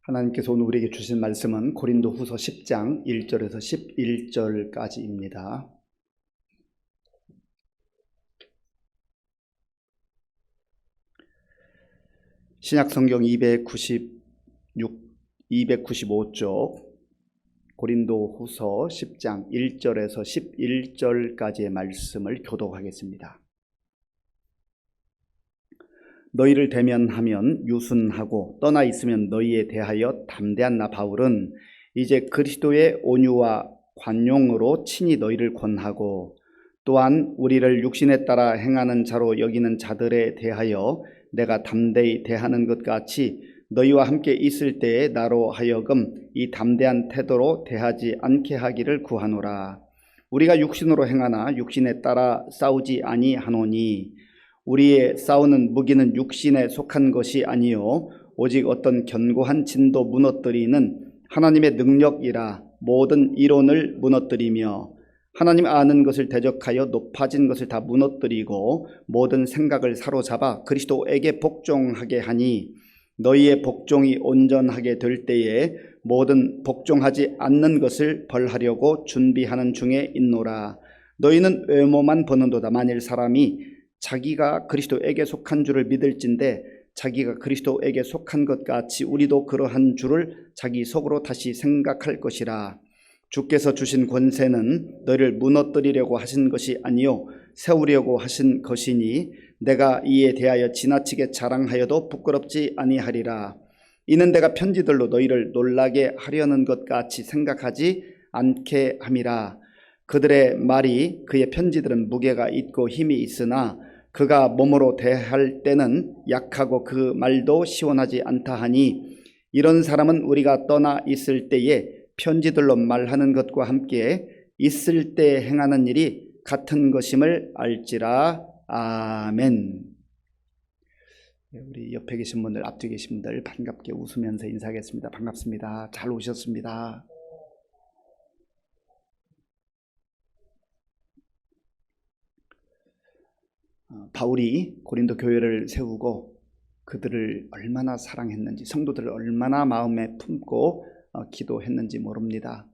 하나님께서 오늘 우리에게 주신 말씀은 고린도후서 10장 1절에서 11절까지입니다. 신약성경 295쪽 고린도후서 10장 1절에서 11절까지의 말씀을 교독하겠습니다. 너희를 대면하면 유순하고 떠나 있으면 너희에 대하여 담대한 나 바울은 이제 그리스도의 온유와 관용으로 친히 너희를 권하고 또한 우리를 육신에 따라 행하는 자로 여기는 자들에 대하여 내가 담대히 대하는 것 같이 너희와 함께 있을 때에 나로 하여금 이 담대한 태도로 대하지 않게 하기를 구하노라. 우리가 육신으로 행하나 육신에 따라 싸우지 아니하노니 우리의 싸우는 무기는 육신에 속한 것이 아니요 오직 어떤 견고한 진도 무너뜨리는 하나님의 능력이라. 모든 이론을 무너뜨리며 하나님 아는 것을 대적하여 높아진 것을 다 무너뜨리고 모든 생각을 사로잡아 그리스도에게 복종하게 하니 너희의 복종이 온전하게 될 때에 모든 복종하지 않는 것을 벌하려고 준비하는 중에 있노라. 너희는 외모만 보는도다. 만일 사람이 자기가 그리스도에게 속한 줄을 믿을진대 자기가 그리스도에게 속한 것 같이 우리도 그러한 줄을 자기 속으로 다시 생각할 것이라. 주께서 주신 권세는 너희를 무너뜨리려고 하신 것이 아니요 세우려고 하신 것이니 내가 이에 대하여 지나치게 자랑하여도 부끄럽지 아니하리라. 이는 내가 편지들로 너희를 놀라게 하려는 것 같이 생각하지 않게 함이라. 그들의 말이 그의 편지들은 무게가 있고 힘이 있으나 그가 몸으로 대할 때는 약하고 그 말도 시원하지 않다 하니 이런 사람은 우리가 떠나 있을 때에 편지들로 말하는 것과 함께 있을 때 행하는 일이 같은 것임을 알지라. 아멘. 우리 옆에 계신 분들, 앞뒤 계신 분들 반갑게 웃으면서 인사하겠습니다. 반갑습니다. 잘 오셨습니다. 바울이 고린도 교회를 세우고 그들을 얼마나 사랑했는지, 성도들을 얼마나 마음에 품고 기도했는지 모릅니다.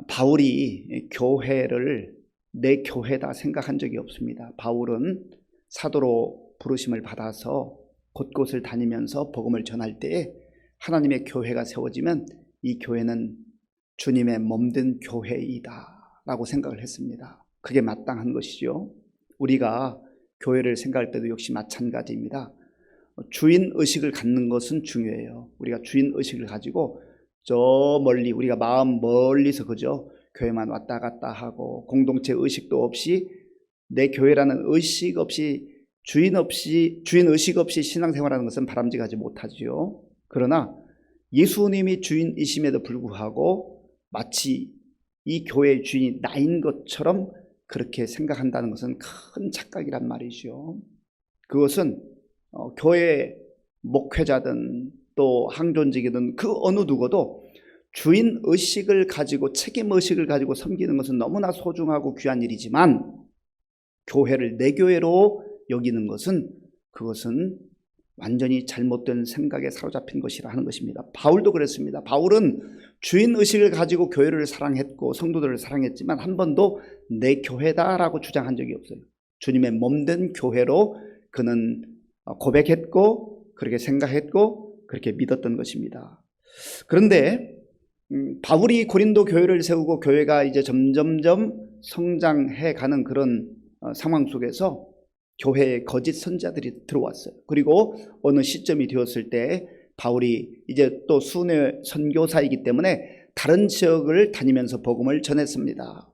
바울이 교회를 내 교회다 생각한 적이 없습니다. 바울은 사도로 부르심을 받아서 곳곳을 다니면서 복음을 전할 때에 하나님의 교회가 세워지면 이 교회는 주님의 몸된 교회이다 라고 생각을 했습니다. 그게 마땅한 것이죠. 우리가 교회를 생각할 때도 역시 마찬가지입니다. 주인의식을 갖는 것은 중요해요. 우리가 주인의식을 가지고 저 멀리 우리가 마음 멀리서 그저 교회만 왔다 갔다 하고 공동체 의식도 없이 내 교회라는 의식 없이 주인의식 없이 신앙생활하는 것은 바람직하지 못하지요. 그러나 예수님이 주인이심에도 불구하고 마치 이 교회의 주인이 나인 것처럼 그렇게 생각한다는 것은 큰 착각이란 말이죠. 그것은 교회 목회자든 또 항존직이든 그 어느 누구도 주인의식을 가지고 책임의식을 가지고 섬기는 것은 너무나 소중하고 귀한 일이지만 교회를 내 교회로 여기는 것은 그것은 완전히 잘못된 생각에 사로잡힌 것이라 하는 것입니다. 바울도 그랬습니다. 바울은 주인의식을 가지고 교회를 사랑했고 성도들을 사랑했지만 한 번도 내 교회다라고 주장한 적이 없어요. 주님의 몸된 교회로 그는 고백했고 그렇게 생각했고 그렇게 믿었던 것입니다. 그런데 바울이 고린도 교회를 세우고 교회가 이제 점점점 성장해 가는 그런 상황 속에서 교회에 거짓 선지자들이 들어왔어요. 그리고 어느 시점이 되었을 때 바울이 이제 또 순회 선교사이기 때문에 다른 지역을 다니면서 복음을 전했습니다.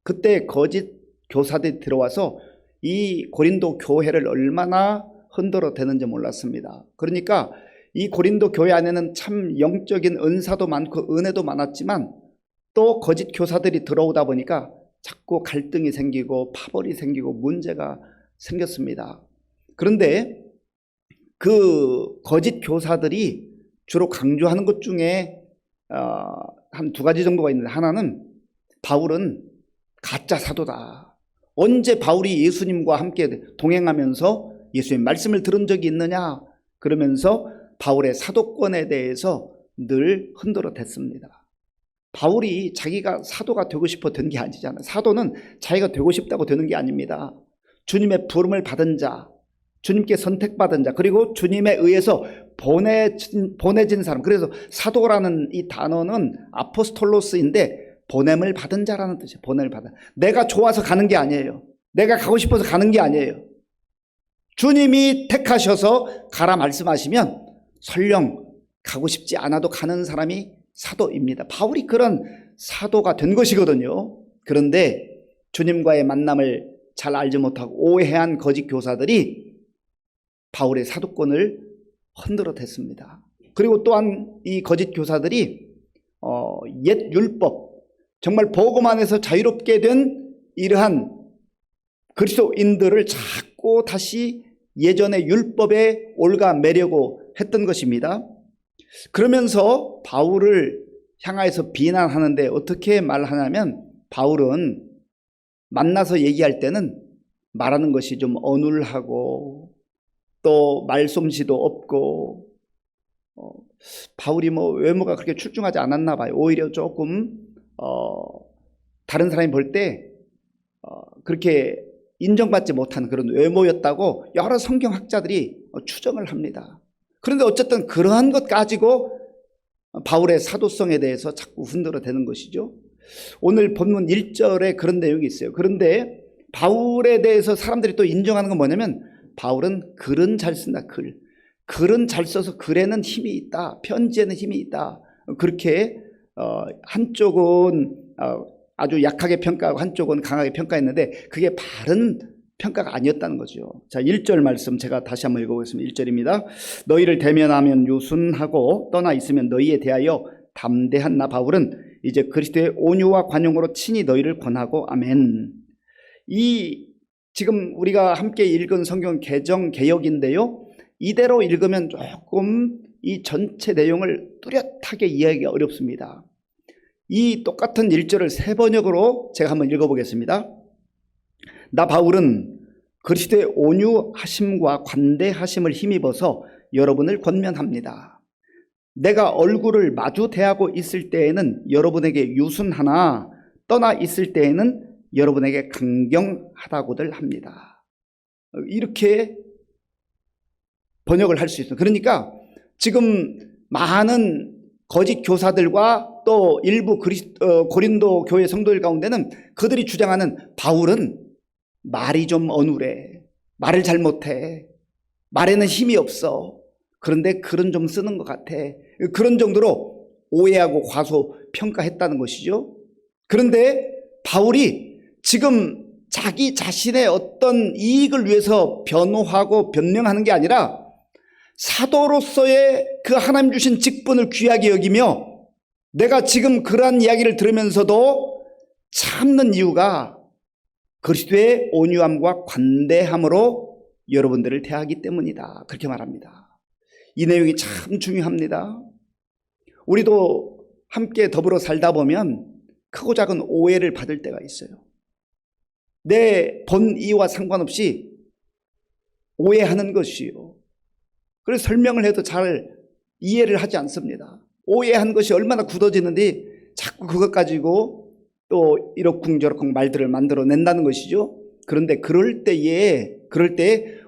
그때 거짓 교사들이 들어와서 이 고린도 교회를 얼마나 흔들어 대는지 몰랐습니다. 그러니까 이 고린도 교회 안에는 참 영적인 은사도 많고 은혜도 많았지만 또 거짓 교사들이 들어오다 보니까 자꾸 갈등이 생기고 파벌이 생기고 문제가 생겼습니다. 그런데 그 거짓 교사들이 주로 강조하는 것 중에 한 두 가지 정도가 있는데 하나는 바울은 가짜 사도다. 언제 바울이 예수님과 함께 동행하면서 예수님 말씀을 들은 적이 있느냐 그러면서 바울의 사도권에 대해서 늘 흔들어 댔습니다. 바울이 자기가 사도가 되고 싶어 된 게 아니잖아요. 사도는 자기가 되고 싶다고 되는 게 아닙니다. 주님의 부름을 받은 자, 주님께 선택받은 자, 그리고 주님에 의해서 보내진 사람. 그래서 사도라는 이 단어는 아포스톨로스인데 보냄을 받은 자라는 뜻이에요. 보냄을 받은. 내가 좋아서 가는 게 아니에요. 내가 가고 싶어서 가는 게 아니에요. 주님이 택하셔서 가라 말씀하시면 설령 가고 싶지 않아도 가는 사람이 사도입니다. 바울이 그런 사도가 된 것이거든요. 그런데 주님과의 만남을 잘 알지 못하고 오해한 거짓 교사들이 바울의 사도권을 흔들어 댔습니다. 그리고 또한 이 거짓 교사들이 옛 율법, 정말 복음 안에서 자유롭게 된 이러한 그리스도인들을 자꾸 다시 예전의 율법에 올가매려고 했던 것입니다. 그러면서 바울을 향하여서 비난하는데 어떻게 말하냐면, 바울은 만나서 얘기할 때는 말하는 것이 좀 어눌하고 또 말솜씨도 없고, 바울이 뭐 외모가 그렇게 출중하지 않았나 봐요. 오히려 조금 다른 사람이 볼 때 그렇게 인정받지 못한 그런 외모였다고 여러 성경학자들이 추정을 합니다. 그런데 어쨌든 그러한 것 가지고 바울의 사도성에 대해서 자꾸 흔들어 대는 것이죠. 오늘 본문 1절에 그런 내용이 있어요. 그런데 바울에 대해서 사람들이 또 인정하는 건 뭐냐면, 바울은 글은 잘 쓴다. 글은 잘 써서 글에는 힘이 있다. 편지에는 힘이 있다. 그렇게 한쪽은 아주 약하게 평가하고 한쪽은 강하게 평가했는데 그게 바른 평가가 아니었다는 거죠. 자, 1절 말씀 제가 다시 한번 읽어보겠습니다. 1절입니다. 너희를 대면하면 유순하고 떠나 있으면 너희에 대하여 담대한 나 바울은 이제 그리스도의 온유와 관용으로 친히 너희를 권하고. 아멘. 이 지금 우리가 함께 읽은 성경 개정 개역인데요, 이대로 읽으면 조금 이 전체 내용을 뚜렷하게 이해하기가 어렵습니다. 이 똑같은 1절을 세 번역으로 제가 한번 읽어보겠습니다. 나 바울은 그리스도의 온유하심과 관대하심을 힘입어서 여러분을 권면합니다. 내가 얼굴을 마주 대하고 있을 때에는 여러분에게 유순하나 떠나 있을 때에는 여러분에게 강경하다고들 합니다. 이렇게 번역을 할 수 있어요. 그러니까 지금 많은 거짓 교사들과 또 일부 고린도 교회 성도들 가운데는 그들이 주장하는 바울은 말이 좀 어눌해, 말을 잘 못해, 말에는 힘이 없어, 그런데 글은 좀 쓰는 것 같아, 그런 정도로 오해하고 과소평가했다는 것이죠. 그런데 바울이 지금 자기 자신의 어떤 이익을 위해서 변호하고 변명하는 게 아니라 사도로서의 그 하나님 주신 직분을 귀하게 여기며, 내가 지금 그러한 이야기를 들으면서도 참는 이유가 그리스도의 온유함과 관대함으로 여러분들을 대하기 때문이다. 그렇게 말합니다. 이 내용이 참 중요합니다. 우리도 함께 더불어 살다 보면 크고 작은 오해를 받을 때가 있어요. 내 본의와 상관없이 오해하는 것이요. 그래서 설명을 해도 잘 이해를 하지 않습니다. 오해한 것이 얼마나 굳어지는데 자꾸 그것 가지고 또 이러쿵저러쿵 말들을 만들어낸다는 것이죠. 그런데 그럴 때에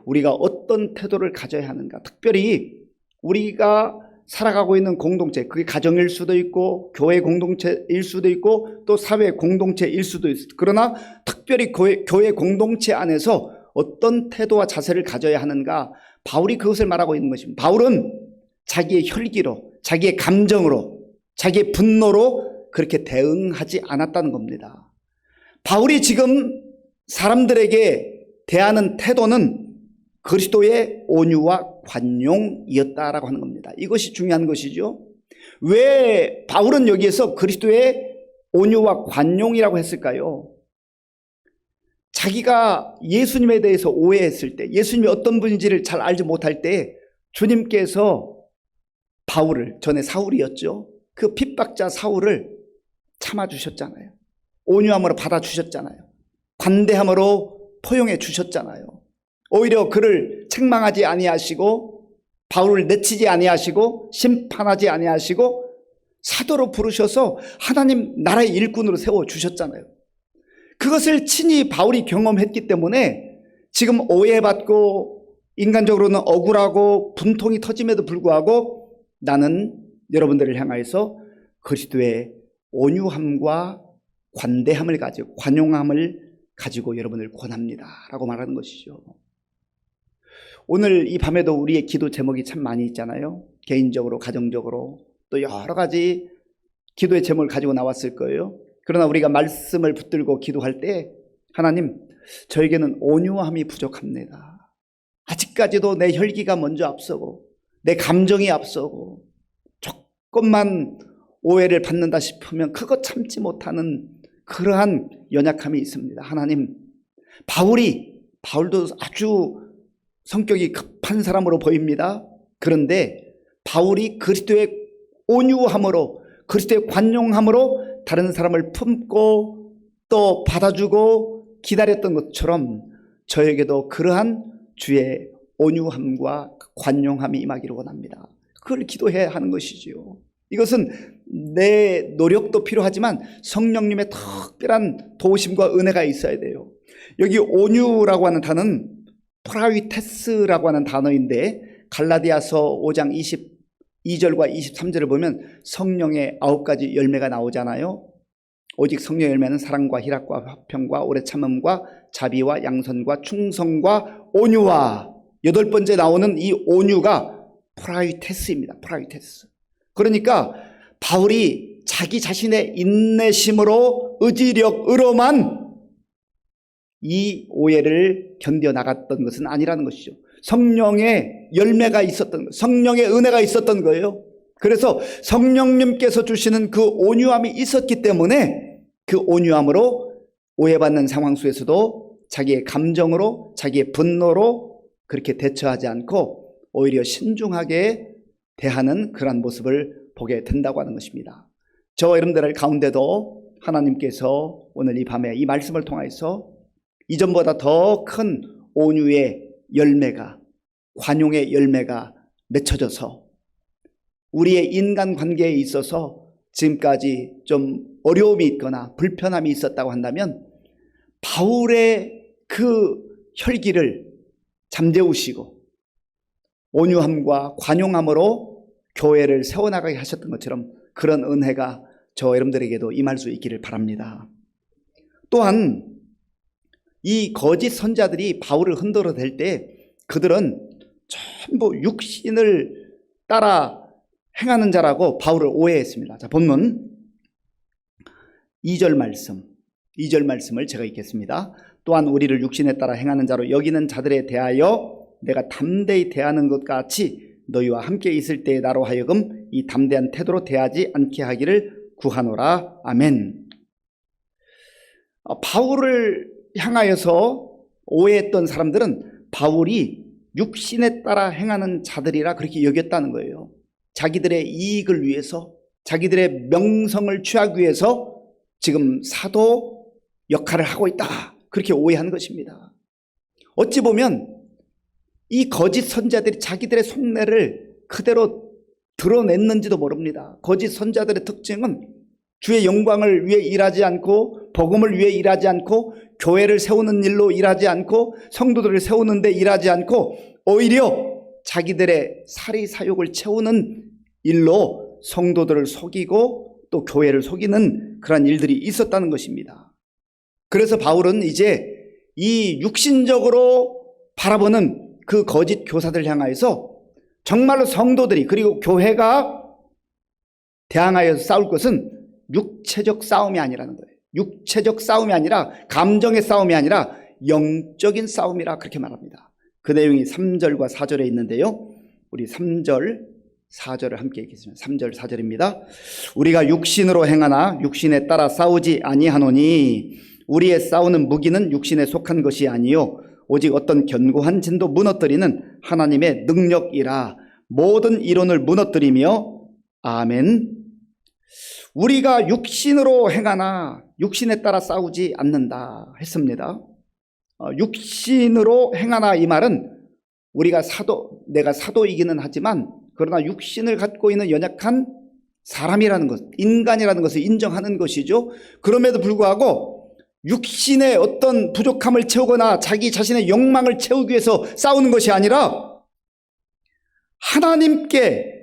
우리가 어떤 태도를 가져야 하는가. 특별히 우리가 살아가고 있는 공동체, 그게 가정일 수도 있고 교회 공동체일 수도 있고 또 사회 공동체일 수도 있어요. 그러나 특별히 교회 공동체 안에서 어떤 태도와 자세를 가져야 하는가, 바울이 그것을 말하고 있는 것입니다. 바울은 자기의 혈기로, 자기의 감정으로, 자기의 분노로 그렇게 대응하지 않았다는 겁니다. 바울이 지금 사람들에게 대하는 태도는 그리스도의 온유와 관용이었다라고 하는 겁니다. 이것이 중요한 것이죠. 왜 바울은 여기에서 그리스도의 온유와 관용이라고 했을까요? 자기가 예수님에 대해서 오해했을 때, 예수님이 어떤 분인지를 잘 알지 못할 때 주님께서 바울을, 전에 사울이었죠, 그 핍박자 사울을 참아주셨잖아요. 온유함으로 받아주셨잖아요. 관대함으로 포용해 주셨잖아요. 오히려 그를 책망하지 아니하시고 바울을 내치지 아니하시고 심판하지 아니하시고 사도로 부르셔서 하나님 나라의 일꾼으로 세워주셨잖아요. 그것을 친히 바울이 경험했기 때문에 지금 오해받고 인간적으로는 억울하고 분통이 터짐에도 불구하고 나는 여러분들을 향하여서 그리스도의 온유함과 관대함을 가지고 관용함을 가지고 여러분을 권합니다 라고 말하는 것이죠. 오늘 이 밤에도 우리의 기도 제목이 참 많이 있잖아요. 개인적으로, 가정적으로 또 여러 가지 기도의 제목을 가지고 나왔을 거예요. 그러나 우리가 말씀을 붙들고 기도할 때 하나님, 저에게는 온유함이 부족합니다. 아직까지도 내 혈기가 먼저 앞서고 내 감정이 앞서고 조금만 오해를 받는다 싶으면 그거 참지 못하는 그러한 연약함이 있습니다. 하나님, 바울도 아주 성격이 급한 사람으로 보입니다. 그런데 바울이 그리스도의 온유함으로, 그리스도의 관용함으로 다른 사람을 품고 또 받아주고 기다렸던 것처럼 저에게도 그러한 주의 온유함과 관용함이 임하기를 원합니다. 그걸 기도해야 하는 것이지요. 이것은 내 노력도 필요하지만 성령님의 특별한 도우심과 은혜가 있어야 돼요. 여기 온유라고 하는 단어는 프라위테스라고 하는 단어인데 갈라디아서 5장 22절과 23절을 보면 성령의 9가지 열매가 나오잖아요. 오직 성령의 열매는 사랑과 희락과 화평과 오래 참음과 자비와 양선과 충성과 온유와 8번째 나오는 이 온유가 프라위테스입니다. 프라위테스. 그러니까 바울이 자기 자신의 인내심으로 의지력으로만 이 오해를 견뎌나갔던 것은 아니라는 것이죠. 성령의 열매가 있었던 거예요. 성령의 은혜가 있었던 거예요. 그래서 성령님께서 주시는 그 온유함이 있었기 때문에 그 온유함으로 오해받는 상황 속에서도 자기의 감정으로, 자기의 분노로 그렇게 대처하지 않고 오히려 신중하게 대하는 그런 모습을 보게 된다고 하는 것입니다. 저와 여러분들 가운데도 하나님께서 오늘 이 밤에 이 말씀을 통해서 이전보다 더 큰 온유의 열매가, 관용의 열매가 맺혀져서 우리의 인간관계에 있어서 지금까지 좀 어려움이 있거나 불편함이 있었다고 한다면 바울의 그 혈기를 잠재우시고 온유함과 관용함으로 교회를 세워나가게 하셨던 것처럼 그런 은혜가 저 여러분들에게도 임할 수 있기를 바랍니다. 또한 이 거짓 선자들이 바울을 흔들어댈 때 그들은 전부 육신을 따라 행하는 자라고 바울을 오해했습니다. 자, 본문 2절 말씀을 제가 읽겠습니다. 또한 우리를 육신에 따라 행하는 자로 여기는 자들에 대하여 내가 담대히 대하는 것 같이 너희와 함께 있을 때에 나로 하여금 이 담대한 태도로 대하지 않게 하기를 구하노라. 아멘. 바울을 향하여서 오해했던 사람들은 바울이 육신에 따라 행하는 자들이라 그렇게 여겼다는 거예요. 자기들의 이익을 위해서, 자기들의 명성을 취하기 위해서 지금 사도 역할을 하고 있다, 그렇게 오해한 것입니다. 어찌 보면 이 거짓 선자들이 자기들의 속내를 그대로 드러냈는지도 모릅니다. 거짓 선자들의 특징은 주의 영광을 위해 일하지 않고 복음을 위해 일하지 않고 교회를 세우는 일로 일하지 않고 성도들을 세우는 데 일하지 않고 오히려 자기들의 사리사욕을 채우는 일로 성도들을 속이고 또 교회를 속이는 그런 일들이 있었다는 것입니다. 그래서 바울은 이제 이 육신적으로 바라보는 그 거짓 교사들 향하여서 정말로 성도들이 그리고 교회가 대항하여서 싸울 것은 육체적 싸움이 아니라는 거예요. 육체적 싸움이 아니라 감정의 싸움이 아니라 영적인 싸움이라 그렇게 말합니다. 그 내용이 3절과 4절에 있는데요. 우리 3절, 4절을 함께 읽겠습니다. 3절, 4절입니다. 우리가 육신으로 행하나 육신에 따라 싸우지 아니하노니 우리의 싸우는 무기는 육신에 속한 것이 아니요 오직 어떤 견고한 진도 무너뜨리는 하나님의 능력이라. 모든 이론을 무너뜨리며 아멘. 우리가 육신으로 행하나 육신에 따라 싸우지 않는다 했습니다. 육신으로 행하나 이 말은 우리가 내가 사도이기는 하지만 그러나 육신을 갖고 있는 연약한 사람이라는 것, 인간이라는 것을 인정하는 것이죠. 그럼에도 불구하고 육신의 어떤 부족함을 채우거나 자기 자신의 욕망을 채우기 위해서 싸우는 것이 아니라 하나님께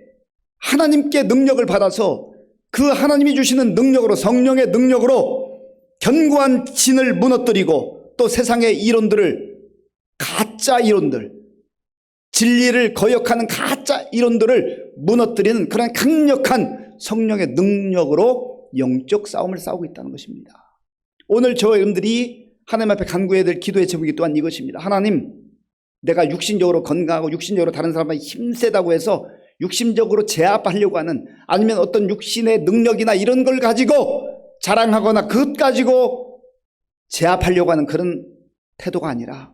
능력을 받아서 그 하나님이 주시는 능력으로, 성령의 능력으로 견고한 진을 무너뜨리고 또 세상의 이론들을, 가짜 이론들, 진리를 거역하는 가짜 이론들을 무너뜨리는 그런 강력한 성령의 능력으로 영적 싸움을 싸우고 있다는 것입니다. 오늘 저와 여러분들이 하나님 앞에 간구해야 될 기도의 제목이 또한 이것입니다. 하나님, 내가 육신적으로 건강하고 육신적으로 다른 사람이 힘세다고 해서 육신적으로 제압하려고 하는, 아니면 어떤 육신의 능력이나 이런 걸 가지고 자랑하거나 그것 가지고 제압하려고 하는 그런 태도가 아니라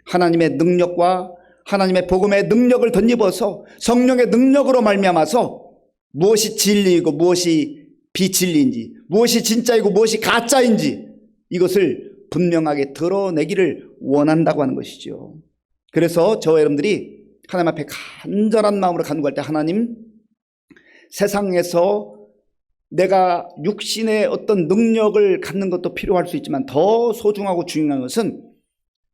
하나님의 능력과 하나님의 복음의 능력을 덧입어서 성령의 능력으로 말미암아서 무엇이 진리이고 무엇이 비진리인지, 무엇이 진짜이고 무엇이 가짜인지 이것을 분명하게 드러내기를 원한다고 하는 것이죠. 그래서 저와 여러분들이 하나님 앞에 간절한 마음으로 간구할 때, 하나님, 세상에서 내가 육신의 어떤 능력을 갖는 것도 필요할 수 있지만 더 소중하고 중요한 것은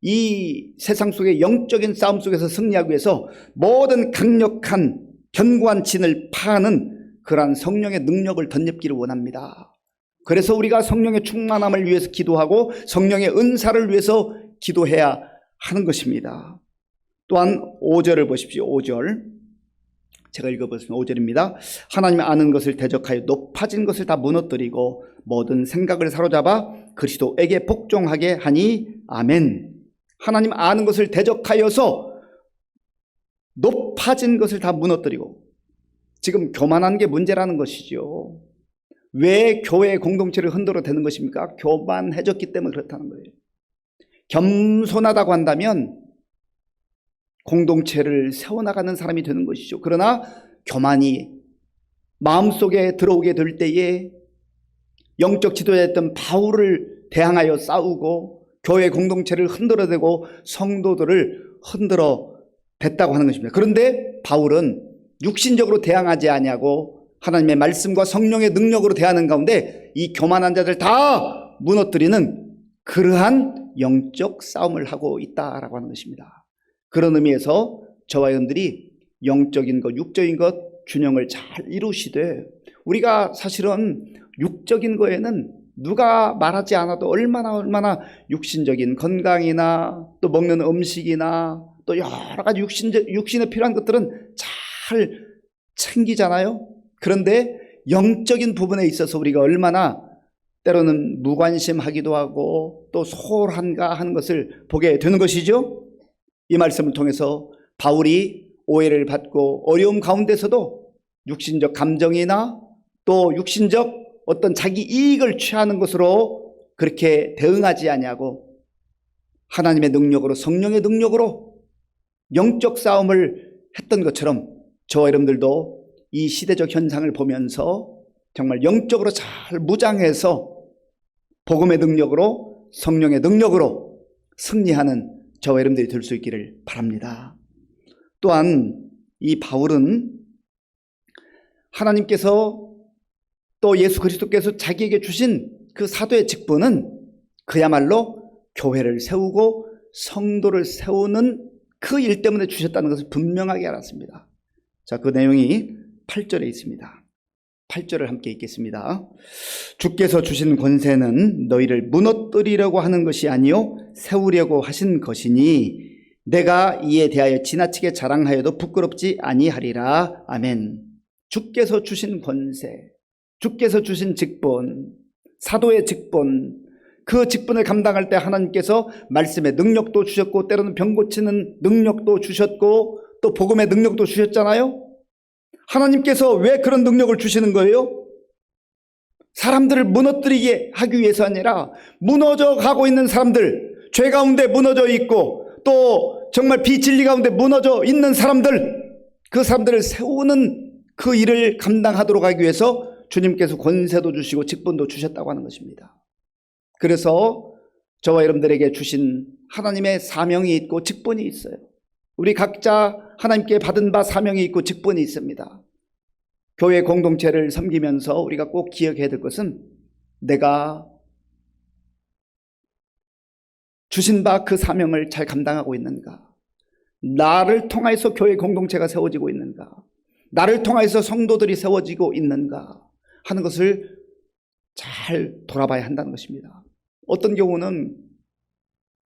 이 세상 속의 영적인 싸움 속에서 승리하기 위해서 모든 강력한 견고한 진을 파하는 그러한 성령의 능력을 덧입기를 원합니다. 그래서 우리가 성령의 충만함을 위해서 기도하고 성령의 은사를 위해서 기도해야 하는 것입니다. 또한 5절을 보십시오. 5절 제가 읽어보겠습니다. 5절입니다. 하나님 아는 것을 대적하여 높아진 것을 다 무너뜨리고 모든 생각을 사로잡아 그리스도에게 복종하게 하니 아멘. 하나님 아는 것을 대적하여서 높아진 것을 다 무너뜨리고, 지금 교만한 게 문제라는 것이죠. 왜 교회 공동체를 흔들어 대는 것입니까? 교만해졌기 때문에 그렇다는 거예요. 겸손하다고 한다면 공동체를 세워나가는 사람이 되는 것이죠. 그러나 교만이 마음속에 들어오게 될 때에 영적 지도자였던 바울을 대항하여 싸우고 교회 공동체를 흔들어대고 성도들을 흔들어 댔다고 하는 것입니다. 그런데 바울은 육신적으로 대항하지 아니하고 하나님의 말씀과 성령의 능력으로 대하는 가운데 이 교만한 자들 다 무너뜨리는 그러한 영적 싸움을 하고 있다라고 하는 것입니다. 그런 의미에서 저와 여러분들이 영적인 것, 육적인 것 균형을 잘 이루시되, 우리가 사실은 육적인 거에는 누가 말하지 않아도 얼마나 육신적인 건강이나 또 먹는 음식이나 또 여러 가지 육신에 필요한 것들은 잘 챙기잖아요. 그런데 영적인 부분에 있어서 우리가 얼마나 때로는 무관심하기도 하고 또 소홀한가 하는 것을 보게 되는 것이죠. 이 말씀을 통해서 바울이 오해를 받고 어려움 가운데서도 육신적 감정이나 또 육신적 어떤 자기 이익을 취하는 것으로 그렇게 대응하지 아니하고 하나님의 능력으로, 성령의 능력으로 영적 싸움을 했던 것처럼 저와 여러분들도 이 시대적 현상을 보면서 정말 영적으로 잘 무장해서 복음의 능력으로, 성령의 능력으로 승리하는 저와 여러분들이 될 수 있기를 바랍니다. 또한 이 바울은 하나님께서 또 예수 그리스도께서 자기에게 주신 그 사도의 직분은 그야말로 교회를 세우고 성도를 세우는 그 일 때문에 주셨다는 것을 분명하게 알았습니다. 자, 그 내용이 8절에 있습니다. 8절을 함께 읽겠습니다. 주께서 주신 권세는 너희를 무너뜨리려고 하는 것이 아니요 세우려고 하신 것이니 내가 이에 대하여 지나치게 자랑하여도 부끄럽지 아니하리라. 아멘. 주께서 주신 권세, 주께서 주신 직분, 사도의 직분, 그 직분을 감당할 때 하나님께서 말씀의 능력도 주셨고 때로는 병 고치는 능력도 주셨고 또 복음의 능력도 주셨잖아요. 하나님께서 왜 그런 능력을 주시는 거예요? 사람들을 무너뜨리게 하기 위해서 아니라 무너져 가고 있는 사람들, 죄 가운데 무너져 있고 또 정말 비진리 가운데 무너져 있는 사람들, 그 사람들을 세우는 그 일을 감당하도록 하기 위해서 주님께서 권세도 주시고 직분도 주셨다고 하는 것입니다. 그래서 저와 여러분들에게 주신 하나님의 사명이 있고 직분이 있어요. 우리 각자 하나님께 받은 바 사명이 있고 직분이 있습니다. 교회 공동체를 섬기면서 우리가 꼭 기억해야 될 것은 내가 주신 바 그 사명을 잘 감당하고 있는가? 나를 통해서 교회 공동체가 세워지고 있는가? 나를 통해서 성도들이 세워지고 있는가? 하는 것을 잘 돌아봐야 한다는 것입니다. 어떤 경우는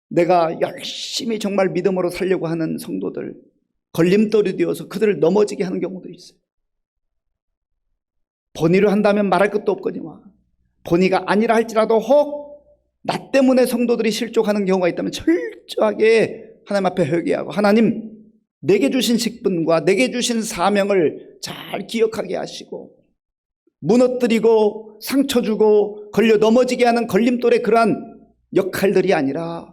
내가 열심히 정말 믿음으로 살려고 하는 성도들, 걸림돌이 되어서 그들을 넘어지게 하는 경우도 있어요. 본의로 한다면 말할 것도 없거니와 본의가 아니라 할지라도 혹 나 때문에 성도들이 실족하는 경우가 있다면 철저하게 하나님 앞에 회개하고, 하나님, 내게 주신 직분과 내게 주신 사명을 잘 기억하게 하시고, 무너뜨리고 상처 주고 걸려 넘어지게 하는 걸림돌의 그러한 역할들이 아니라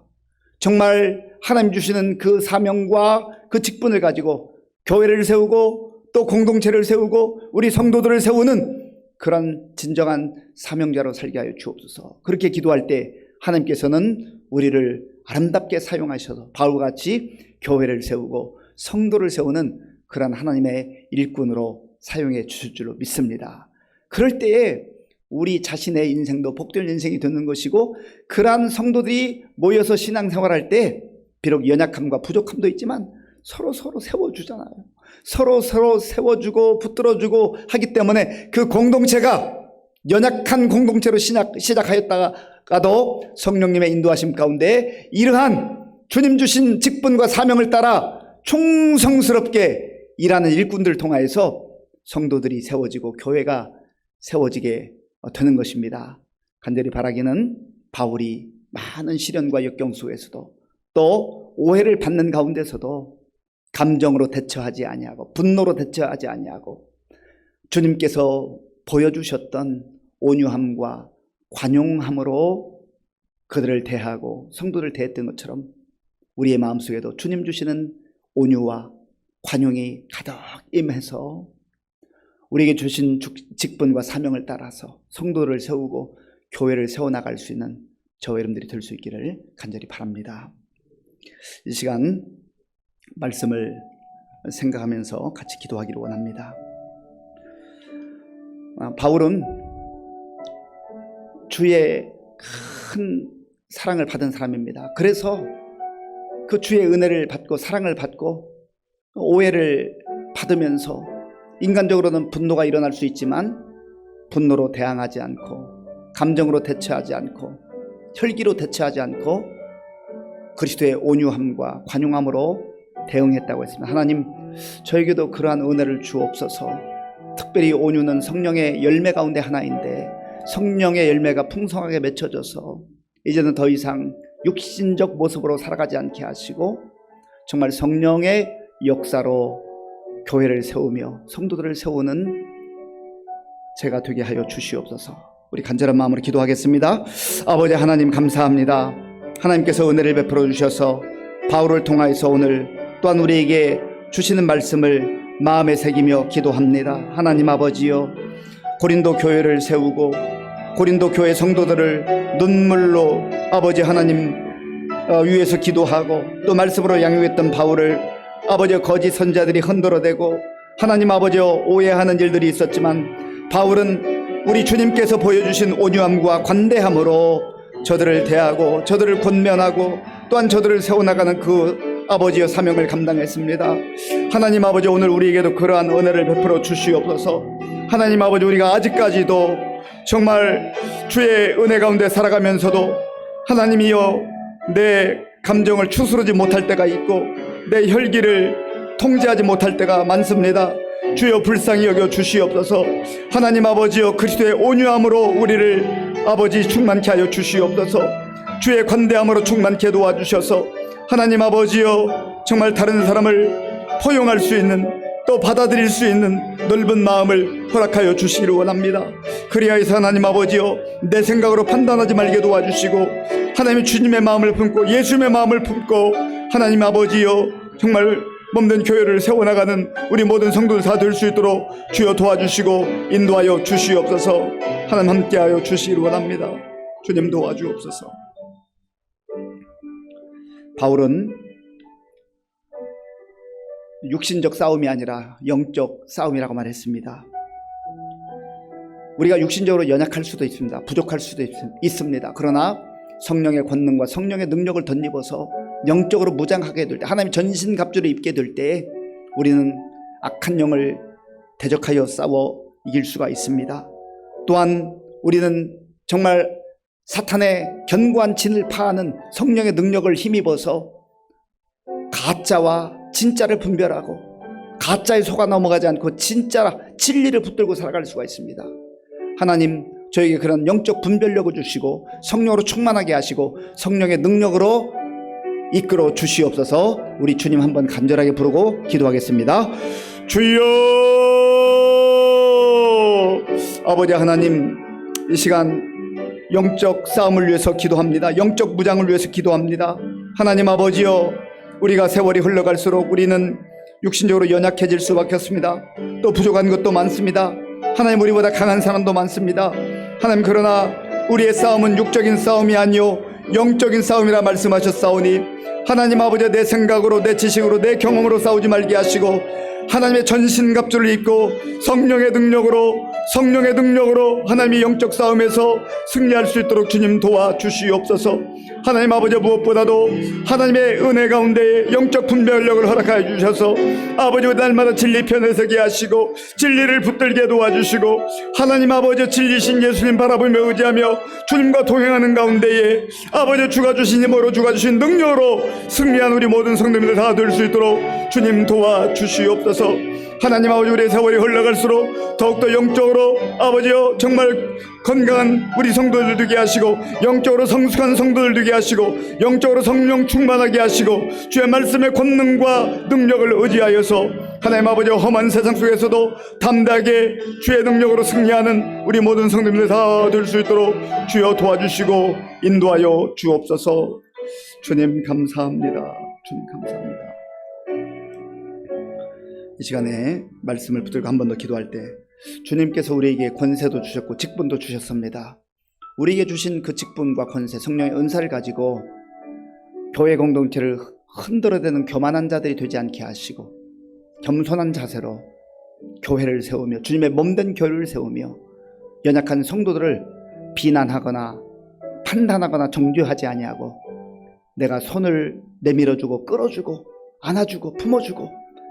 정말 하나님 주시는 그 사명과 그 직분을 가지고 교회를 세우고 또 공동체를 세우고 우리 성도들을 세우는 그런 진정한 사명자로 살게 하여 주옵소서. 그렇게 기도할 때 하나님께서는 우리를 아름답게 사용하셔서 바울같이 교회를 세우고 성도를 세우는 그런 하나님의 일꾼으로 사용해 주실 줄로 믿습니다. 그럴 때에 우리 자신의 인생도 복된 인생이 되는 것이고, 그러한 성도들이 모여서 신앙생활할 때 비록 연약함과 부족함도 있지만 서로 세워주잖아요. 서로 세워주고 붙들어주고 하기 때문에 그 공동체가 연약한 공동체로 시작하였다가도 성령님의 인도하심 가운데 이러한 주님 주신 직분과 사명을 따라 충성스럽게 일하는 일꾼들을 통하여서 성도들이 세워지고 교회가 세워지게 되는 것입니다. 간절히 바라기는 바울이 많은 시련과 역경 속에서도 또 오해를 받는 가운데서도 감정으로 대처하지 아니하고 분노로 대처하지 아니하고 주님께서 보여주셨던 온유함과 관용함으로 그들을 대하고 성도를 대했던 것처럼 우리의 마음속에도 주님 주시는 온유와 관용이 가득 임해서 우리에게 주신 직분과 사명을 따라서 성도를 세우고 교회를 세워나갈 수 있는 저와 여러분들이 될 수 있기를 간절히 바랍니다. 이 시간 말씀을 생각하면서 같이 기도하기를 원합니다. 바울은 주의 큰 사랑을 받은 사람입니다. 그래서 그 주의 은혜를 받고 사랑을 받고 오해를 받으면서 인간적으로는 분노가 일어날 수 있지만 분노로 대항하지 않고 감정으로 대처하지 않고 혈기로 대처하지 않고 그리스도의 온유함과 관용함으로 대응했다고 했습니다. 하나님, 저에게도 그러한 은혜를 주옵소서. 특별히 온유는 성령의 열매 가운데 하나인데 성령의 열매가 풍성하게 맺혀져서 이제는 더 이상 육신적 모습으로 살아가지 않게 하시고 정말 성령의 역사로 교회를 세우며 성도들을 세우는 제가 되게 하여 주시옵소서. 우리 간절한 마음으로 기도하겠습니다. 아버지 하나님, 감사합니다. 하나님께서 은혜를 베풀어 주셔서 바울을 통하여서 오늘 또한 우리에게 주시는 말씀을 마음에 새기며 기도합니다. 하나님 아버지여, 고린도 교회를 세우고 고린도 교회 성도들을 눈물로 아버지 하나님 위에서 기도하고 또 말씀으로 양육했던 바울을 아버지 거짓 선자들이 흔들어대고 하나님 아버지여 오해하는 일들이 있었지만 바울은 우리 주님께서 보여주신 온유함과 관대함으로 저들을 대하고 저들을 권면하고 또한 저들을 세워나가는 그 아버지의 사명을 감당했습니다. 하나님 아버지, 오늘 우리에게도 그러한 은혜를 베풀어 주시옵소서. 하나님 아버지, 우리가 아직까지도 정말 주의 은혜 가운데 살아가면서도 하나님이여 내 감정을 추스르지 못할 때가 있고 내 혈기를 통제하지 못할 때가 많습니다. 주여 불쌍히 여겨 주시옵소서. 하나님 아버지여, 그리스도의 온유함으로 우리를 아버지 충만케 하여 주시옵소서. 주의 관대함으로 충만케 도와주셔서 하나님 아버지여, 정말 다른 사람을 포용할 수 있는 또 받아들일 수 있는 넓은 마음을 허락하여 주시기를 원합니다. 그리하여서 하나님 아버지여, 내 생각으로 판단하지 말게 도와주시고 하나님의 주님의 마음을 품고 예수님의 마음을 품고 하나님 아버지여, 정말 몸된 교회를 세워나가는 우리 모든 성도들 다 될 수 있도록 주여 도와주시고 인도하여 주시옵소서. 하나님 함께하여 주시기를 원합니다. 주님 도와주옵소서. 바울은 육신적 싸움이 아니라 영적 싸움이라고 말했습니다. 우리가 육신적으로 연약할 수도 있습니다. 부족할 수도 있습니다. 그러나 성령의 권능과 성령의 능력을 덧입어서 영적으로 무장하게 될 때, 하나님 전신갑주를 입게 될 때 우리는 악한 영을 대적하여 싸워 이길 수가 있습니다. 또한 우리는 정말 사탄의 견고한 진을 파하는 성령의 능력을 힘입어서 가짜와 진짜를 분별하고 가짜에 속아 넘어가지 않고 진짜 진리를 붙들고 살아갈 수가 있습니다. 하나님 저에게 그런 영적 분별력을 주시고 성령으로 충만하게 하시고 성령의 능력으로 이끌어 주시옵소서. 우리 주님 한번 간절하게 부르고 기도하겠습니다. 주여, 아버지 하나님, 이 시간 영적 싸움을 위해서 기도합니다. 영적 무장을 위해서 기도합니다. 하나님 아버지여, 우리가 세월이 흘러갈수록 우리는 육신적으로 연약해질 수밖에 없습니다. 또 부족한 것도 많습니다. 하나님, 우리보다 강한 사람도 많습니다. 하나님, 그러나 우리의 싸움은 육적인 싸움이 아니요 영적인 싸움이라 말씀하셨사오니 하나님 아버지, 내 생각으로 내 지식으로 내 경험으로 싸우지 말게 하시고 하나님의 전신갑주를 입고 성령의 능력으로 하나님의 영적 싸움에서 승리할 수 있도록 주님 도와주시옵소서. 하나님 아버지, 무엇보다도 하나님의 은혜 가운데 영적 분별력을 허락하여 주셔서 아버지 날마다 진리 편에 서게 하시고 진리를 붙들게 도와주시고 하나님 아버지 진리신 예수님 바라보며 의지하며 주님과 동행하는 가운데에 아버지 주가 주신 힘으로 주가 주신 능력으로 승리한 우리 모든 성도님들 다 될 수 있도록 주님 도와주시옵소서. 하나님 아버지, 우리의 세월이 흘러갈수록 더욱더 영적으로 아버지여 정말 건강한 우리 성도들 되게 하시고 영적으로 성숙한 성도들 되게 하시고 영적으로 성령 충만하게 하시고 주의 말씀의 권능과 능력을 의지하여서 하나님 아버지 험한 세상 속에서도 담대하게 주의 능력으로 승리하는 우리 모든 성도님들 다 될 수 있도록 주여 도와주시고 인도하여 주옵소서. 주님 감사합니다. 주님 감사합니다. 이 시간에 말씀을 붙들고 한 번 더 기도할 때 주님께서 우리에게 권세도 주셨고 직분도 주셨습니다. 우리에게 주신 그 직분과 권세, 성령의 은사를 가지고 교회 공동체를 흔들어대는 교만한 자들이 되지 않게 하시고 겸손한 자세로 교회를 세우며 주님의 몸된 교회를 세우며 연약한 성도들을 비난하거나 판단하거나 정죄하지 아니하고 내가 손을 내밀어주고 끌어주고 안아주고 품어주고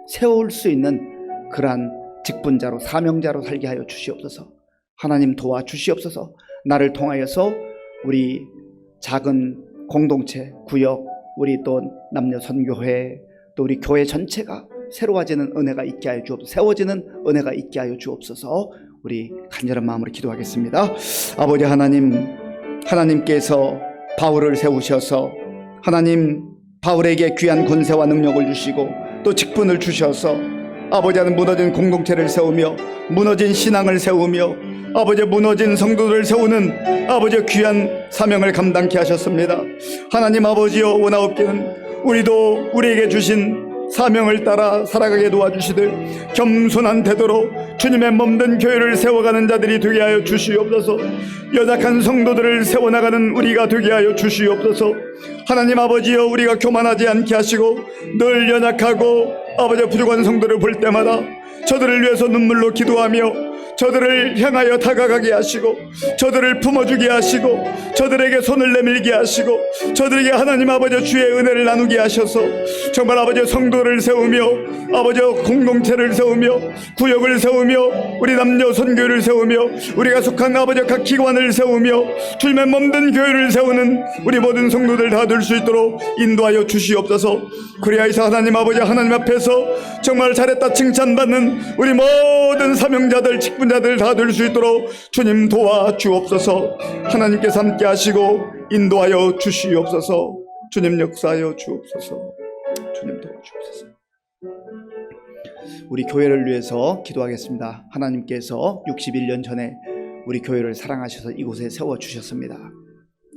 세울 수 있는 그러한 직분자로 사명자로 살게 하여 주시옵소서. 하나님 도와주시옵소서. 나를 통하여서 우리 작은 공동체, 구역, 우리 또 남녀 선교회, 또 우리 교회 전체가 새로워지는 은혜가 있게 하여 주옵소서. 세워지는 은혜가 있게 하여 주옵소서. 우리 간절한 마음으로 기도하겠습니다. 아버지 하나님, 하나님께서 바울을 세우셔서 하나님 바울에게 귀한 권세와 능력을 주시고 또 직분을 주셔서 아버지는 무너진 공동체를 세우며 무너진 신앙을 세우며 아버지 무너진 성도들을 세우는 아버지 귀한 사명을 감당케 하셨습니다. 하나님 아버지여, 원하옵기는 우리도 우리에게 주신 사명을 따라 살아가게 도와주시되 겸손한 태도로 주님의 몸된 교회를 세워가는 자들이 되게 하여 주시옵소서. 연약한 성도들을 세워나가는 우리가 되게 하여 주시옵소서. 하나님 아버지여, 우리가 교만하지 않게 하시고 늘 연약하고 아버지 부족한 성도를 볼 때마다 저들을 위해서 눈물로 기도하며 저들을 향하여 다가가게 하시고 저들을 품어주게 하시고 저들에게 손을 내밀게 하시고 저들에게 하나님 아버지 주의 은혜를 나누게 하셔서 정말 아버지 성도를 세우며 아버지 공동체를 세우며 구역을 세우며 우리 남녀 선교를 세우며 우리가 속한 아버지 각 기관을 세우며 주님의 몸된 교회를 세우는 우리 모든 성도들 다 될 수 있도록 인도하여 주시옵소서. 그리하여서 하나님 아버지 하나님 앞에서 정말 잘했다 칭찬받는 우리 모든 사명자들 직분자들 다 될 수 있도록 주님 도와주옵소서. 하나님께서 함께 하시고 인도하여 주시옵소서. 주님 역사하여 주옵소서. 주님 도와주옵소서. 우리 교회를 위해서 기도하겠습니다. 하나님께서 61년 전에 우리 교회를 사랑하셔서 이곳에 세워주셨습니다.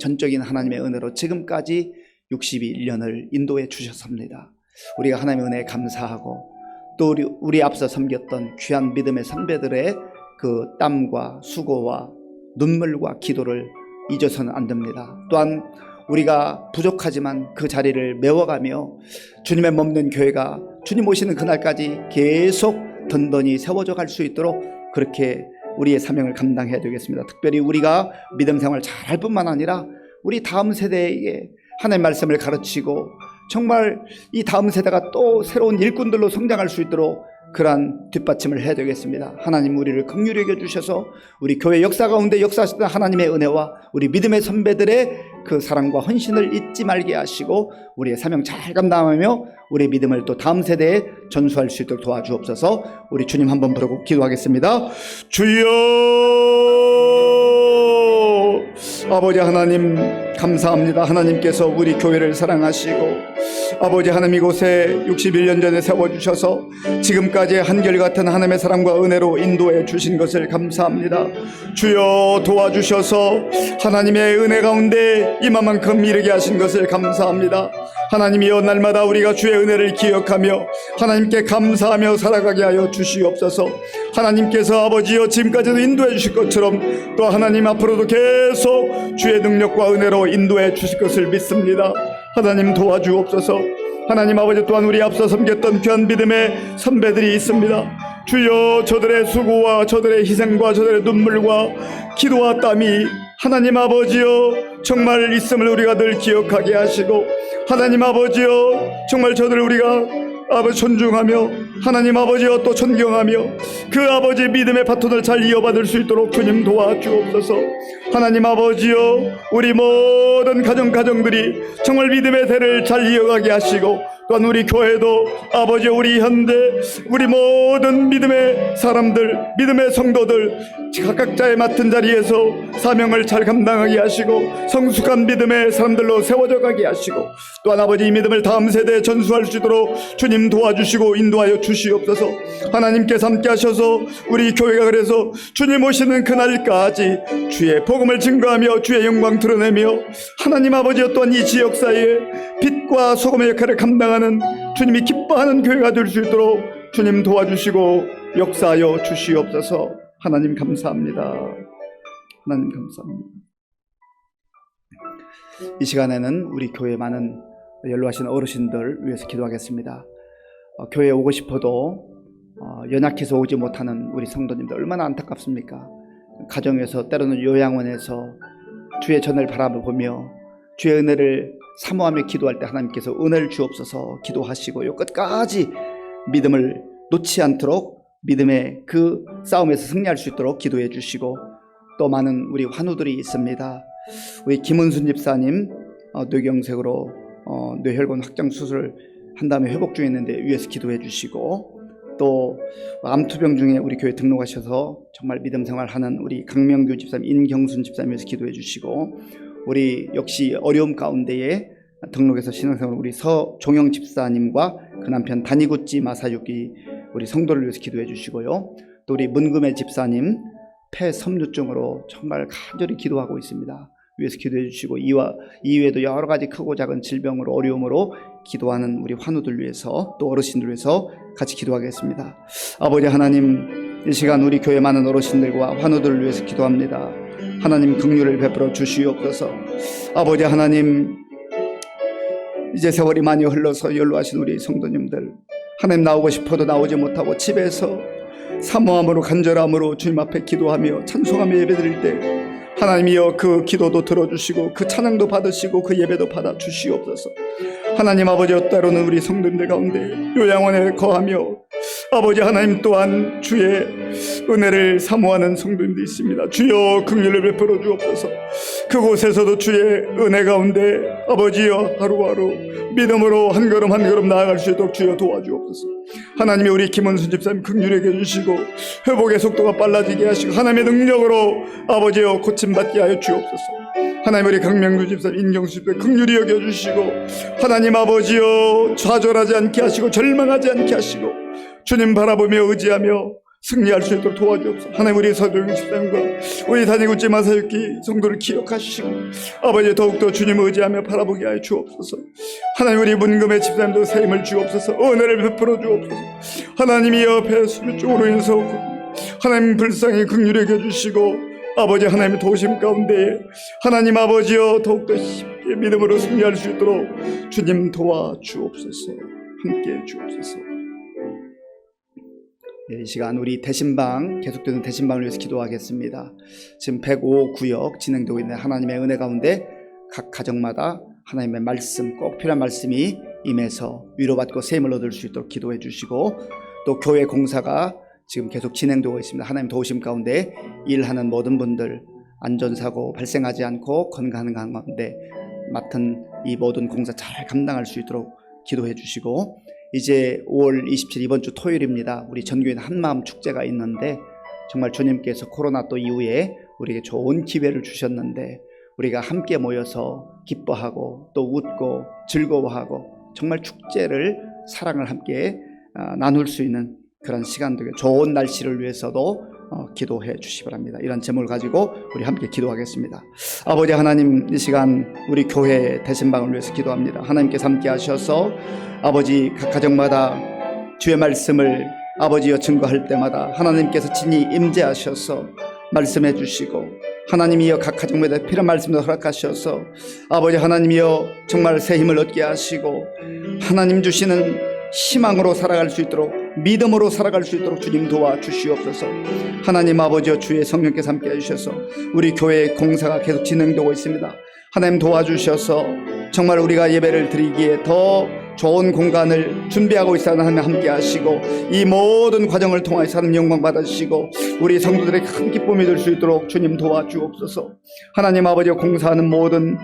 전적인 하나님의 은혜로 지금까지 61년을 인도해 주셨습니다. 우리가 하나님의 은혜에 감사하고 또 우리 앞서 섬겼던 귀한 믿음의 선배들의 그 땀과 수고와 눈물과 기도를 잊어서는 안 됩니다. 또한 우리가 부족하지만 그 자리를 메워가며 주님의 몸된 교회가 주님 오시는 그날까지 계속 든든히 세워져 갈 수 있도록 그렇게 우리의 사명을 감당해야 되겠습니다. 특별히 우리가 믿음 생활 잘할 뿐만 아니라 우리 다음 세대에게 하나님의 말씀을 가르치고 정말 이 다음 세대가 또 새로운 일꾼들로 성장할 수 있도록 그러한 뒷받침을 해야 되겠습니다. 하나님 우리를 긍휼히 여겨주셔서 우리 교회 역사 가운데 역사하시던 하나님의 은혜와 우리 믿음의 선배들의 그 사랑과 헌신을 잊지 말게 하시고 우리의 사명 잘 감당하며 우리의 믿음을 또 다음 세대에 전수할 수 있도록 도와주옵소서. 우리 주님 한번 부르고 기도하겠습니다. 주여, 아버지 하나님 감사합니다. 하나님께서 우리 교회를 사랑하시고 아버지 하나님 이곳에 61년 전에 세워주셔서 지금까지 한결같은 하나님의 사랑과 은혜로 인도해 주신 것을 감사합니다. 주여 도와주셔서 하나님의 은혜 가운데 이만큼 이르게 하신 것을 감사합니다. 하나님이여 날마다 우리가 주의 은혜를 기억하며 하나님께 감사하며 살아가게 하여 주시옵소서. 하나님께서 아버지여 지금까지도 인도해 주실 것처럼 또 하나님 앞으로도 계속 주의 능력과 은혜로 인도해 주실 것을 믿습니다. 하나님 도와주옵소서. 하나님 아버지 또한 우리 앞서 섬겼던 귀한 믿음의 선배들이 있습니다. 주여 저들의 수고와 저들의 희생과 저들의 눈물과 기도와 땀이 하나님 아버지여 정말 있음을 우리가 늘 기억하게 하시고 하나님 아버지여 정말 저들을 우리가 아버지 존중하며 하나님 아버지여 또 존경하며 그 아버지 믿음의 바톤을 잘 이어받을 수 있도록 주님 도와주옵소서. 하나님 아버지여 우리 모든 가정들이 정말 믿음의 대를 잘 이어가게 하시고 또한 우리 교회도 아버지 우리 현대 우리 모든 믿음의 사람들 믿음의 성도들 각자의 맡은 자리에서 사명을 잘 감당하게 하시고 성숙한 믿음의 사람들로 세워져 가게 하시고 또한 아버지 이 믿음을 다음 세대에 전수할 수 있도록 주님 도와주시고 인도하여 주시옵소서. 하나님께서 함께 하셔서 우리 교회가 그래서 주님 오시는 그날까지 주의 복음을 증거하며 주의 영광 드러내며 하나님 아버지여 또한 이 지역사회에 빛과 소금의 역할을 감당하는 주님이 기뻐하는 교회가 될 수 있도록 주님 도와주시고 역사하여 주시옵소서. 하나님 감사합니다. 하나님 감사합니다. 이 시간에는 우리 교회 많은 연로하신 어르신들 위해서 기도하겠습니다. 교회에 오고 싶어도 연약해서 오지 못하는 우리 성도님들 얼마나 안타깝습니까? 가정에서 때로는 요양원에서 주의 전을 바라보며 주의 은혜를 사모하며 기도할 때 하나님께서 은혜를 주옵소서 기도하시고요. 끝까지 믿음을 놓지 않도록 믿음의 그 싸움에서 승리할 수 있도록 기도해 주시고 또 많은 우리 환우들이 있습니다. 우리 김은순 집사님 뇌경색으로 뇌혈관 확장 수술을 한 다음에 회복 중에 있는데 위에서 기도해 주시고 또 암투병 중에 우리 교회 등록하셔서 정말 믿음 생활하는 우리 강명규 집사님, 인경순 집사님 위해서 기도해 주시고 우리 역시 어려움 가운데에 등록해서 신앙생활 우리 서종영 집사님과 그 남편 다니구찌 마사유기 우리 성도를 위해서 기도해 주시고요. 또 우리 문금의 집사님 폐섬유증으로 정말 간절히 기도하고 있습니다. 위해서 기도해 주시고 이외에도 여러 가지 크고 작은 질병으로 어려움으로 기도하는 우리 환우들 위해서 또 어르신들 위해서 같이 기도하겠습니다. 아버지 하나님 이 시간 우리 교회 많은 어르신들과 환우들을 위해서 기도합니다. 하나님 긍휼을 베풀어 주시옵소서. 아버지 하나님 이제 세월이 많이 흘러서 연로하신 우리 성도님들 하나님 나오고 싶어도 나오지 못하고 집에서 사모함으로 간절함으로 주님 앞에 기도하며 찬송하며 예배드릴 때 하나님이여 그 기도도 들어주시고 그 찬양도 받으시고 그 예배도 받아 주시옵소서. 하나님 아버지여 때로는 우리 성도님들 가운데 요양원에 거하며 아버지 하나님 또한 주의 은혜를 사모하는 성도님도 있습니다. 주여 긍휼을 베풀어 주옵소서. 그곳에서도 주의 은혜 가운데 아버지여 하루하루 믿음으로 한 걸음 한 걸음 나아갈 수 있도록 주여 도와주옵소서. 하나님이 우리 김원순 집사님 긍휼히 여겨주시고 회복의 속도가 빨라지게 하시고 하나님의 능력으로 아버지여 고침받게 하여 주옵소서. 하나님 우리 강명규 집사님, 인경수 집사님 긍휼히 여겨주시고 하나님 아버지여 좌절하지 않게 하시고 절망하지 않게 하시고 주님 바라보며 의지하며 승리할 수 있도록 도와주옵소서. 하나님 우리 서도영 집사님과 우리 다니구찌 마사유기 성도를 기억하시고 아버지 더욱더 주님 의지하며 바라보게 하여 주옵소서. 하나님 우리 문금의 집사님도 새 힘을 주옵소서. 은혜를 베풀어 주옵소서. 하나님이 옆에 수주쪽으로 인해서 하나님 불쌍히 긍휼히 여겨주시고 아버지 하나님의 도우심 가운데 하나님 아버지여 더욱더 쉽게 믿음으로 승리할 수 있도록 주님 도와주옵소서. 함께해 주옵소서. 이 시간 우리 대신방, 계속되는 대신방을 위해서 기도하겠습니다. 지금 105구역 진행되고 있는 하나님의 은혜 가운데 각 가정마다 하나님의 말씀, 꼭 필요한 말씀이 임해서 위로받고 세임을 얻을 수 있도록 기도해 주시고, 또 교회 공사가 지금 계속 진행되고 있습니다. 하나님 도우심 가운데 일하는 모든 분들 안전사고 발생하지 않고 건강한 가운데 맡은 이 모든 공사 잘 감당할 수 있도록 기도해 주시고, 이제 5월 27일 이번 주 토요일입니다. 우리 전교인 한마음 축제가 있는데, 정말 주님께서 코로나 또 이후에 우리에게 좋은 기회를 주셨는데 우리가 함께 모여서 기뻐하고 또 웃고 즐거워하고 정말 축제를, 사랑을 함께 나눌 수 있는 그런 시간 되게 좋은 날씨를 위해서도 기도해 주시기 바랍니다. 이런 제목을 가지고 우리 함께 기도하겠습니다. 아버지 하나님, 이 시간 우리 교회 대신방을 위해서 기도합니다. 하나님께서 함께 하셔서 아버지 각 가정마다 주의 말씀을 아버지여 증거할 때마다 하나님께서 친히 임재하셔서 말씀해 주시고, 하나님이여 각 가정마다 필요한 말씀을 허락하셔서 아버지 하나님이여 정말 새 힘을 얻게 하시고 하나님 주시는 희망으로 살아갈 수 있도록, 믿음으로 살아갈 수 있도록 주님 도와주시옵소서. 하나님 아버지여 주의 성령께서 함께 해주셔서 우리 교회의 공사가 계속 진행되고 있습니다. 하나님 도와주셔서 정말 우리가 예배를 드리기에 더 좋은 공간을 준비하고 있어 하나님 함께 하시고, 이 모든 과정을 통해서 하나님 영광 받으시고 우리 성도들의 큰 기쁨이 될 수 있도록 주님 도와주옵소서. 하나님 아버지 공사하는 모든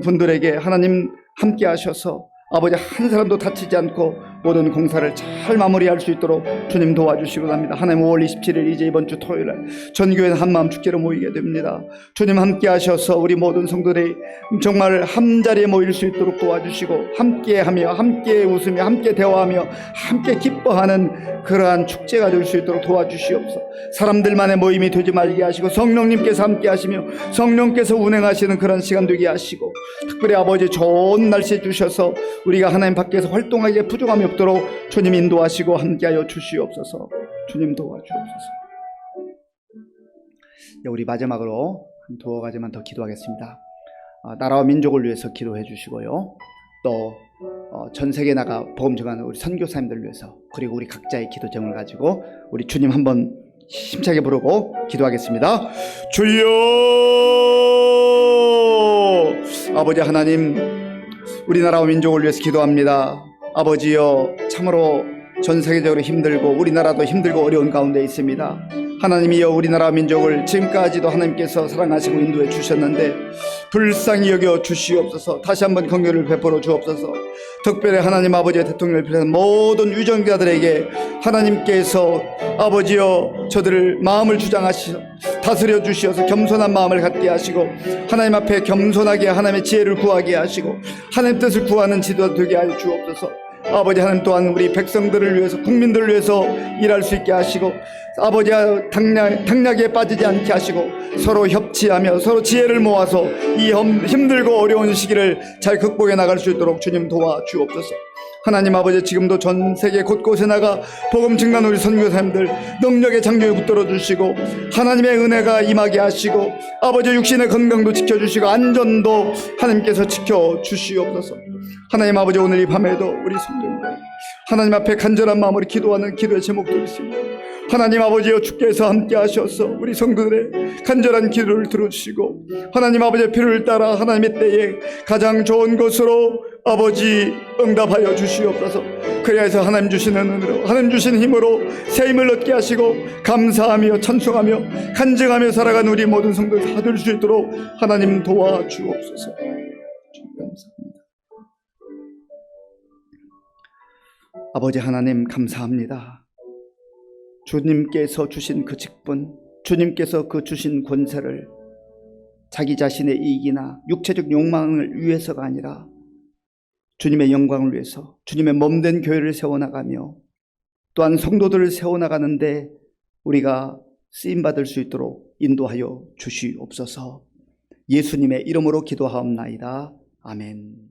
분들에게 하나님 함께 하셔서 아버지 한 사람도 다치지 않고 모든 공사를 잘 마무리할 수 있도록 주님 도와주시고 합니다. 하나님 5월 27일 이제 이번 주 토요일에 전교회는 한마음 축제로 모이게 됩니다. 주님 함께 하셔서 우리 모든 성도들이 정말 한자리에 모일 수 있도록 도와주시고, 함께하며 함께 웃으며 함께 대화하며 함께 기뻐하는 그러한 축제가 될 수 있도록 도와주시옵소서. 사람들만의 모임이 되지 말게 하시고 성령님께서 함께 하시며 성령께서 운행하시는 그런 시간 되게 하시고, 특별히 아버지 좋은 날씨 주셔서 우리가 하나님 밖에서 활동하기에 부족함이 없도록 주님 인도하시고 함께하여 주시옵소서. 주님 도와주옵소서. 우리 마지막으로 한 두어 가지만 더 기도하겠습니다. 나라와 민족을 위해서 기도해 주시고요, 또 전 세계 나가 복음 전하는 우리 선교사님들 위해서, 그리고 우리 각자의 기도 제목을 가지고 우리 주님 한번 힘차게 부르고 기도하겠습니다. 주여! 아버지 하나님, 우리나라와 민족을 위해서 기도합니다. 아버지여, 참으로 전 세계적으로 힘들고 우리나라도 힘들고 어려운 가운데 있습니다. 하나님이여, 우리나라 민족을 지금까지도 하나님께서 사랑하시고 인도해 주셨는데 불쌍히 여겨 주시옵소서. 다시 한번 긍휼을 베풀어 주옵소서. 특별히 하나님 아버지의 대통령을 비롯한 모든 위정자들에게 하나님께서 아버지여 저들을 마음을 주장하시고 다스려 주시어서 겸손한 마음을 갖게 하시고 하나님 앞에 겸손하게 하나님의 지혜를 구하게 하시고 하나님 뜻을 구하는 지도자 되게 하여 주옵소서. 아버지 하나님 또한 우리 백성들을 위해서, 국민들을 위해서 일할 수 있게 하시고, 아버지와 당락에 빠지지 않게 하시고 서로 협치하며 서로 지혜를 모아서 이 힘들고 어려운 시기를 잘 극복해 나갈 수 있도록 주님 도와주옵소서. 하나님 아버지, 지금도 전 세계 곳곳에 나가 복음 증거하는 우리 선교사님들 능력의 장벽에 붙들어 주시고 하나님의 은혜가 임하게 하시고 아버지 육신의 건강도 지켜주시고 안전도 하나님께서 지켜주시옵소서. 하나님 아버지, 오늘 이 밤에도 우리 성도님들 하나님 앞에 간절한 마음으로 기도하는 기도의 제목도 있습니다. 하나님 아버지여, 주께서 함께 하셔서 우리 성도들의 간절한 기도를 들어주시고 하나님 아버지의 필요를 따라 하나님의 때에 가장 좋은 것으로 아버지 응답하여 주시옵소서. 그래서 하나님 주시는 은혜로, 하나님 주시는 힘으로 새 힘을 얻게 하시고 감사하며 찬송하며 간증하며 살아가는 우리 모든 성도들 다 될 수 있도록 하나님 도와주옵소서. 감사합니다. 아버지 하나님, 감사합니다. 주님께서 주신 그 직분, 주님께서 그 주신 권세를 자기 자신의 이익이나 육체적 욕망을 위해서가 아니라 주님의 영광을 위해서 주님의 몸된 교회를 세워나가며 또한 성도들을 세워나가는데 우리가 쓰임받을 수 있도록 인도하여 주시옵소서. 예수님의 이름으로 기도하옵나이다. 아멘.